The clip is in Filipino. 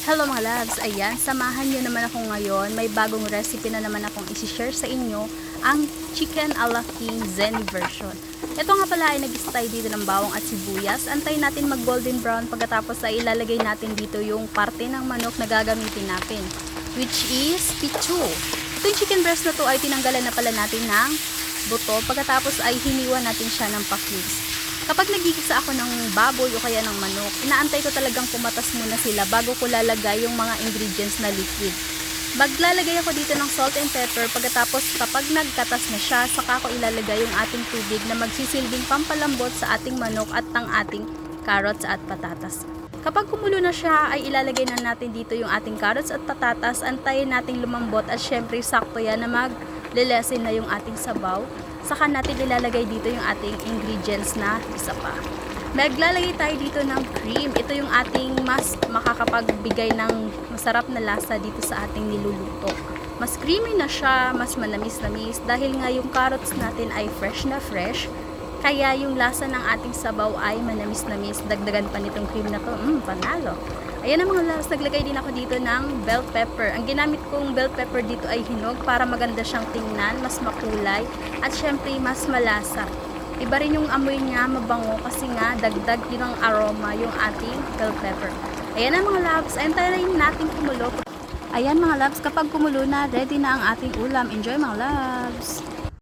Hello mga loves, ayan, samahan nyo naman ako ngayon. May bagong recipe na naman akong isi-share sa inyo, ang chicken a la king Zenny version. Ito nga pala ay nag-stay dito ng bawang at sibuyas. Antayin natin mag golden brown, pagkatapos ay ilalagay natin dito yung parte ng manok na gagamitin natin, which is pichu. Ito yung chicken breast na to ay tinanggalan na pala natin ng buto, pagkatapos ay hiniwa natin siya ng pa-cubes. Kapag nagigisa ako ng baboy o kaya ng manok, inaantay ko talagang pumatas muna sila bago ko lalagay yung mga ingredients na liquid. Maglalagay ako dito ng salt and pepper, pagkatapos kapag nagkatas na siya, saka ko ilalagay yung ating tubig na magsisilbing pampalambot sa ating manok at ang ating carrots at patatas. Kapag kumulo na siya, ay ilalagay na natin dito yung ating carrots at patatas, antayin nating lumambot at syempre sakto yan na maglelesin na yung ating sabaw. Saka natin ilalagay dito yung ating ingredients na isa pa. Maglalagay tayo dito ng cream. Ito yung ating mas makakapagbigay ng masarap na lasa dito sa ating niluluto. Mas creamy na siya, mas manamis-namis dahil nga yung carrots natin ay fresh na fresh. Kaya yung lasa ng ating sabaw ay manamis-namis. Dagdagan pa nitong cream na to, panalo. Ayan ang mga loves, naglagay din ako dito ng bell pepper. Ang ginamit kong bell pepper dito ay hinog para maganda siyang tingnan, mas makulay, at syempre mas malasa. Iba rin yung amoy niya, mabango, kasi nga dagdag din ng aroma yung ating bell pepper. Ayan ang mga loves, antayin natin kumulo. Ayan mga loves, kapag kumulo na, ready na ang ating ulam. Enjoy mga loves!